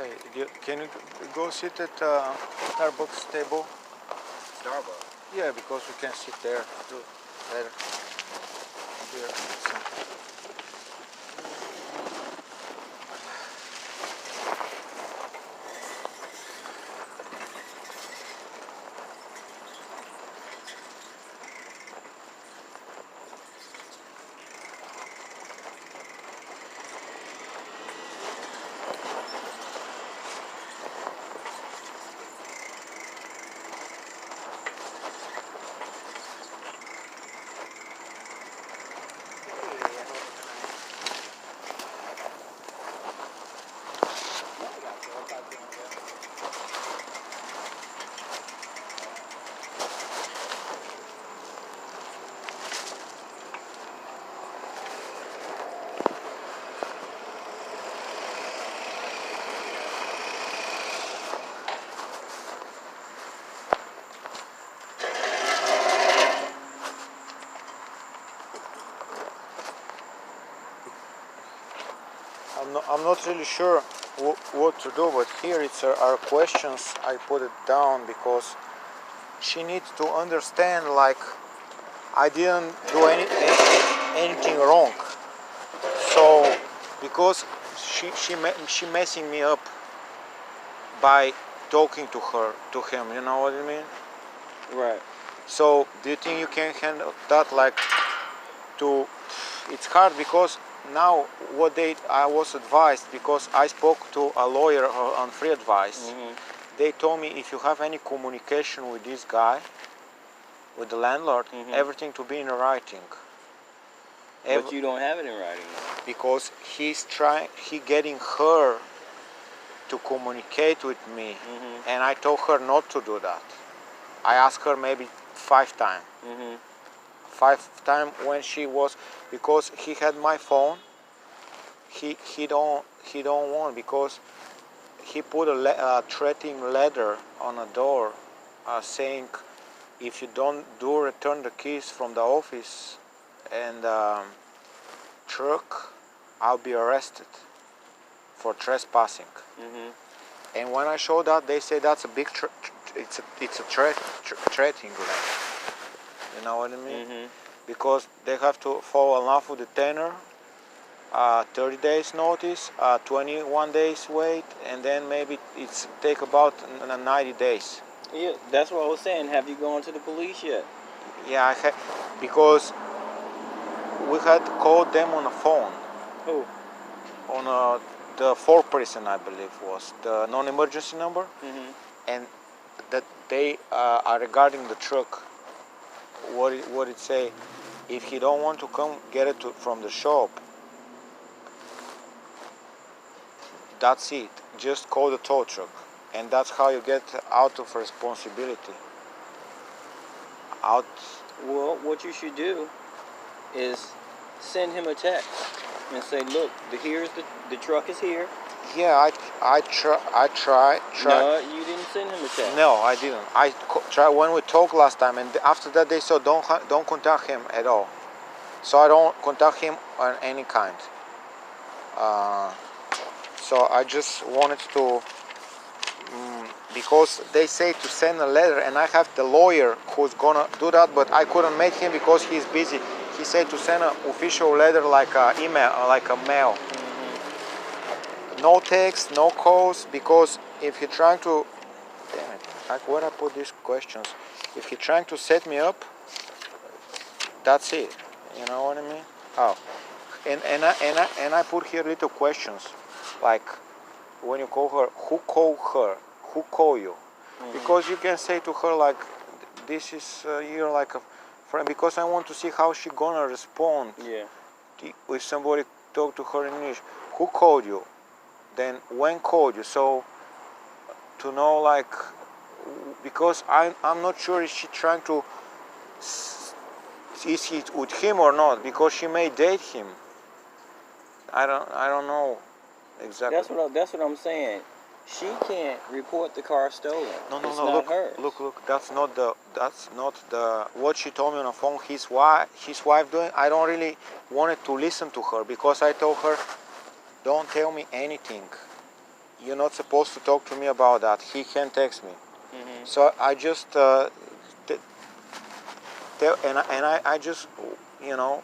Hey, can you go sit at Starbucks table? Starbucks? Yeah, because we can sit there too later. Here. I'm not really sure what to do, but here it's our questions. I put it down because she needs to understand, like, I didn't do anything wrong. So because she messing me up by talking to him, you know what I mean? Right. So do you think you can handle that? Like, it's hard because now I was advised, because I spoke to a lawyer on free advice. They told me if you have any communication with this guy, with the landlord, everything to be in writing. But you don't have it in writing though. Because he getting her to communicate with me, and I told her not to do that. I asked her maybe 5 times. 5 times when she was, because he had my phone. He don't want, because he put a threatening letter on a door, saying if you don't return the keys from the office and truck, I'll be arrested for trespassing. And when I showed that, they say that's a big it's a threatening letter. You know what I mean? Because they have to follow a lawful detainer, 30 days notice, 21 days wait, and then maybe it's take about 90 days. Yeah, that's what I was saying. Have you gone to the police yet? Yeah, because we had called them on the phone. Who? On the 4-person, I believe, was the non-emergency number, and that they are regarding the truck. What it say? If he don't want to come get it from the shop, that's it. Just call the tow truck, and that's how you get out of responsibility. Out. Well, what you should do is send him a text and say, look, the truck is here. Yeah, I try. No, you didn't send him a text. No, I didn't. I try when we talked last time, and after that they said don't contact him at all. So I don't contact him on any kind. So I just wanted to, because they say to send a letter, and I have the lawyer who's gonna do that, but I couldn't make him because he's busy. He said to send an official letter, like an email, like a mail. No text, no calls, because if he trying to, damn it, like where I put these questions, if he trying to set me up, that's it. You know what I mean? Oh, and I put here little questions, like when you call her, who called her, who called you, because you can say to her like, this is you're like a friend, because I want to see how she gonna respond. Yeah. If somebody talk to her in English, who called you? Then when called you? So to know, like, because I'm not sure if she trying to, is he with him or not, because she may date him. I don't know exactly. That's what I'm saying. She can't report the car stolen. No, it's no, not look, hers. look. That's not the what she told me on the phone. His wife doing. I don't really wanted to listen to her, because I told her, don't tell me anything. you're not supposed to talk to me about that. He can text me. Mm-hmm. So I just I just, you know,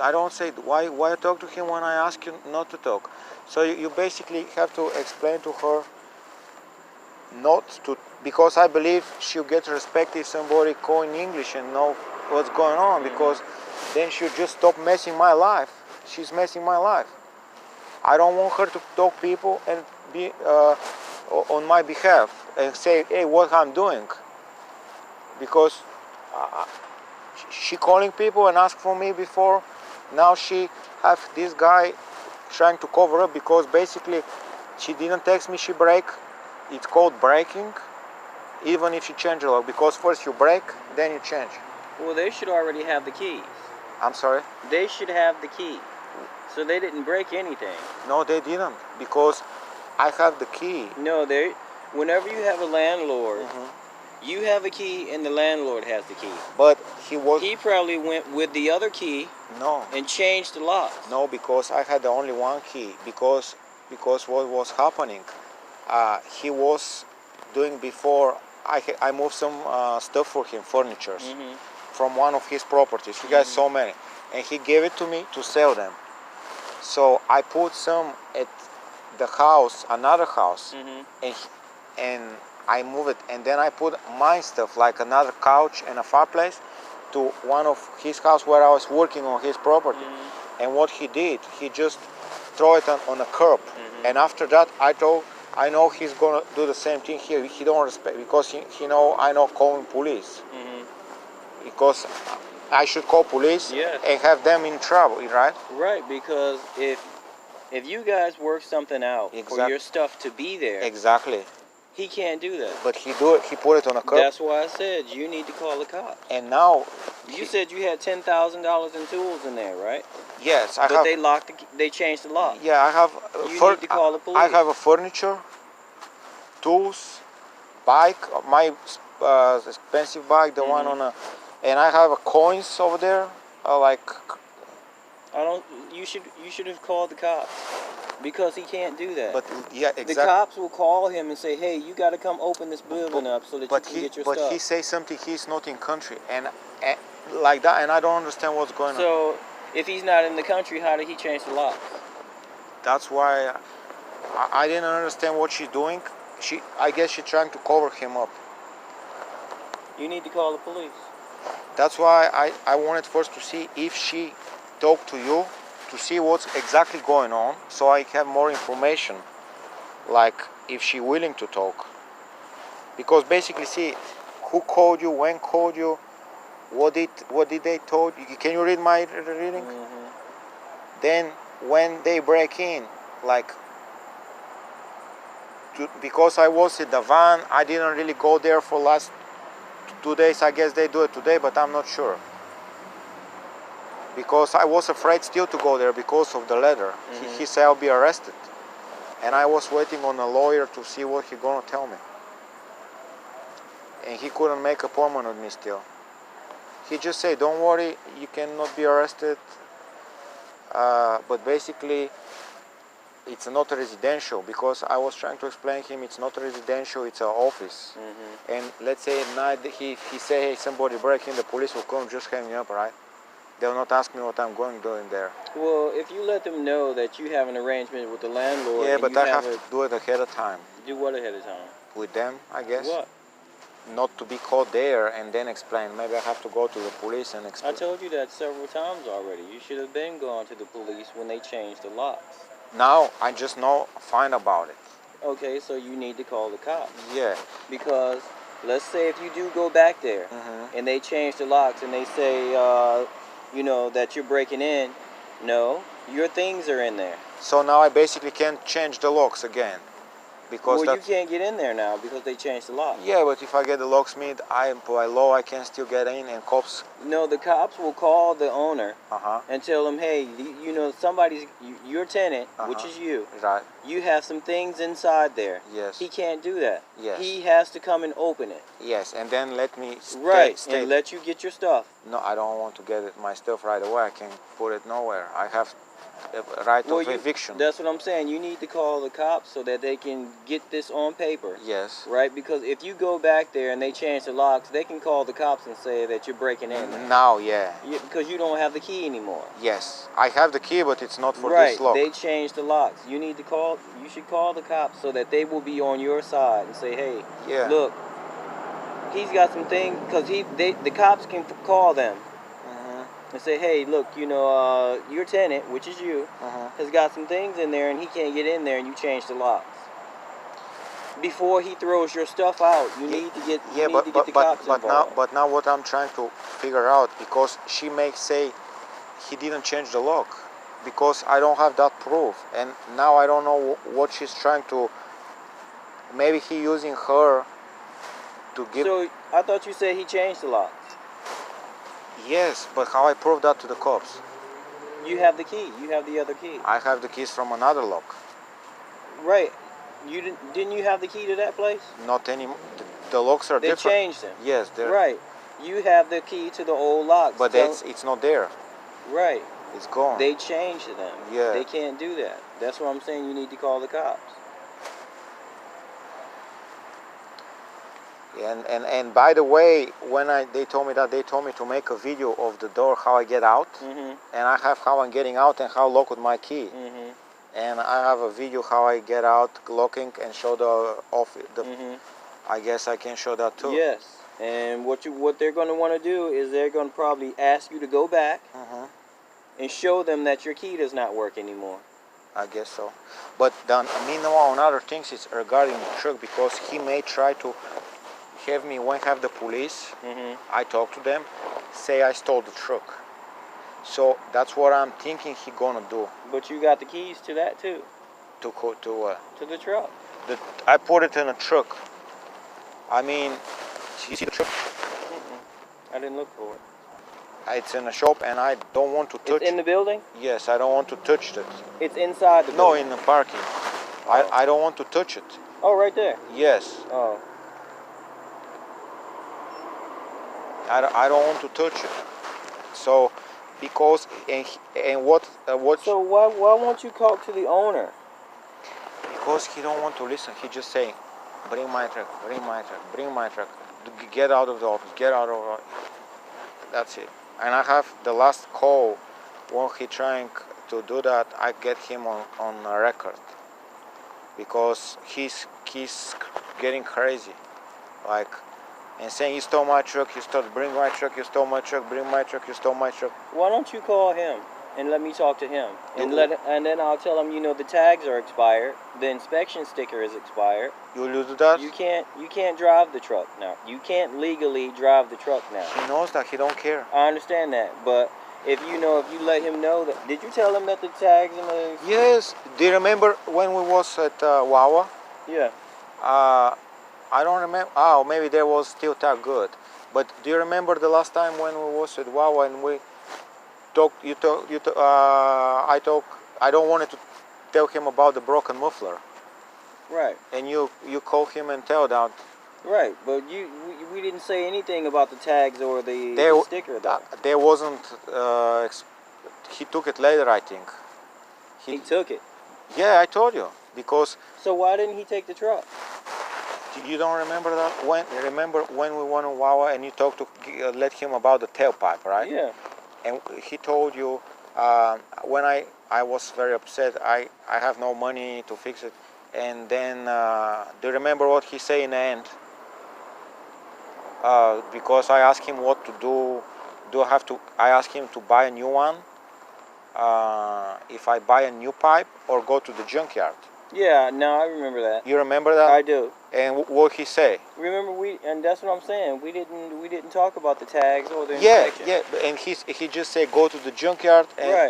I don't say why talk to him when I ask you not to talk. So you basically have to explain to her not to, because I believe she'll get respect if somebody call in English and know what's going on, because then she'll just stop messing my life. She's messing my life. I don't want her to talk people and be on my behalf and say, hey, what I'm doing, because she calling people and ask for me before. Now she have this guy trying to cover up, because basically she didn't text me, she break. It's called breaking, even if you change the lock, because first you break, then you change. Well, they should already have the keys. I'm sorry? They should have the key. So they didn't break anything. No, they didn't, because I have the key. No, whenever you have a landlord, you have a key and the landlord has the key. But he probably went with the other key and changed the lock. No, because I had the only one key, because what was happening, he was doing before, I moved some stuff for him, furnitures, from one of his properties. He has so many, and he gave it to me to sell them. So I put some at the house, another house, and I moved it, and then I put my stuff, like another couch and a fireplace, to one of his house where I was working on his property. And what he did, he just throw it on a curb. And after that, I know he's gonna do the same thing here. He don't respect, because he know I know calling police. Because I should call police and have them in trouble, right? Right, because if you guys work something out for your stuff to be there, he can't do that. But he put it on a curb. That's why I said you need to call the cops. And now you said you had $10,000 in tools in there, right? Yes, I have. But they changed the lock. Yeah, I have. You need to call the police. I have a furniture, tools, bike, my expensive bike, the one on a, and I have coins over there, like. You should have called the cops, because he can't do that. But yeah, exactly. The cops will call him and say, "Hey, you got to come open this building up so that you can get your stuff." But he say something. He's not in country, and like that, and I don't understand what's going on. So if he's not in the country, how did he change the locks? That's why I didn't understand what she's doing. I guess she's trying to cover him up. You need to call the police. That's why I wanted first to see if she talked to you, to see what's exactly going on, so I have more information, like if she's willing to talk. Because basically, see, who called you, when called you, what did they told you? Can you read my reading? Then when they break in, like, because I was in the van, I didn't really go there for last 2 days. I guess they do it today, but I'm not sure. Because I was afraid still to go there because of the letter. He said I'll be arrested. And I was waiting on a lawyer to see what he's gonna tell me. And he couldn't make an appointment with me still. He just said, don't worry, you cannot be arrested. But basically, it's not residential, because I was trying to explain to him it's not residential, it's an office. And let's say at night he say, hey, somebody break in, the police will come, just hang me up, right? They'll not ask me what I'm doing there. Well, if you let them know that you have an arrangement with the landlord... Yeah, but I have to do it ahead of time. Do what ahead of time? With them, I guess. What? Not to be caught there and then explain. Maybe I have to go to the police and explain. I told you that several times already. You should have been gone to the police when they changed the locks. Now, I just know, find about it. Okay, so you need to call the cops. Yeah. Because, let's say if you do go back there, and they change the locks, and they say, you know, that you're breaking in, no, your things are in there. So now I basically can't change the locks again. Because well, you can't get in there now because they changed the lock. Yeah, but if I get the locksmith, by law I can still get in, and cops... No, the cops will call the owner and tell them, hey, you know, your tenant, which is you, you have some things inside there. Yes. He can't do that. Yes. He has to come and open it. Yes, and then let me stay. Right, and let you get your stuff. No, I don't want to get my stuff right away. I can put it nowhere. I have of eviction. That's what I'm saying. You need to call the cops so that they can get this on paper. Yes. Right? Because if you go back there and they change the locks, they can call the cops and say that you're breaking in. Now, yeah. Because you don't have the key anymore. Yes, I have the key, but it's not for right. this lock. They changed the locks. You should call the cops so that they will be on your side and say, hey, look, he's got some things, because the cops can call them and say, hey, look, your tenant, which is you, has got some things in there and he can't get in there, and you change the locks. Before he throws your stuff out, you need to get the cops involved. But now what I'm trying to figure out, because she may say he didn't change the lock, because I don't have that proof, and now I don't know what she's trying to. Maybe he using her to give. So I thought you said he changed the locks. Yes, but how I prove that to the cops? You have the key. You have the other key. I have the keys from another lock. Right. You didn't you have the key to that place? Not anymore. The locks are different. They changed them. Yes, they're right. You have the key to the old locks. But it's not there. Right. It's gone. They changed them. Yeah. They can't do that. That's what I'm saying. You need to call the cops. And by the way, when they told me to make a video of the door, how I get out, and I have how I'm getting out and how I lock with my key, and I have a video how I get out locking and show I guess I can show that too. Yes, and what they're going to want to do is they're going to probably ask you to go back and show them that your key does not work anymore. I guess so. But then, meanwhile, another things is regarding the truck, because he may try to have me, when have the police, I talk to them, say I stole the truck. So that's what I'm thinking he gonna do. But you got the keys to that too. To the truck. I put it in a truck. I mean, you see the truck? I didn't look for it. It's in a shop, and I don't want to touch. It's in the building? Yes, I don't want to touch it. It's inside the building? No, in the parking. I don't want to touch it. Oh, right there? Yes. Oh. I don't want to touch it. So, because and what? So why won't you talk to the owner? Because he don't want to listen. He just saying, bring my truck, bring my truck, bring my truck. Get out of the office. Get out of the office. That's it. And I have the last call when he trying to do that. I get him on a record, because he's getting crazy, like. And saying, you stole my truck, bring my truck, you stole my truck, bring my truck, you stole my truck. Why don't you call him and let me talk to him? And then I'll tell him, the tags are expired, the inspection sticker is expired. You'll do that? You can't drive the truck now. You can't legally drive the truck now. He knows that, he don't care. I understand that, but if you let him know that, did you tell him that the tags and the... Yes. Do you remember when we was at Wawa? Yeah. I don't remember. Oh, maybe there was still that good. But do you remember the last time when we was at Wawa and we talked? I don't wanted to tell him about the broken muffler. Right. And you call him and tell that. Right, but we didn't say anything about the tags or the sticker though. There wasn't. He took it later, I think. He took it. Yeah, I told you, because. So why didn't he take the truck? You don't remember that? Remember when we went to Wawa and you talked to let him about the tailpipe, right? Yeah. And he told you when I was very upset. I have no money to fix it. And then do you remember what he said in the end? Because I asked him what to do. I asked him to buy a new one. If I buy a new pipe or go to the junkyard. Yeah, no, I remember that. You remember that? I do. And what he say? Remember, and that's what I'm saying. We didn't talk about the tags or the inspection. Yeah, and he just said go to the junkyard and. Right.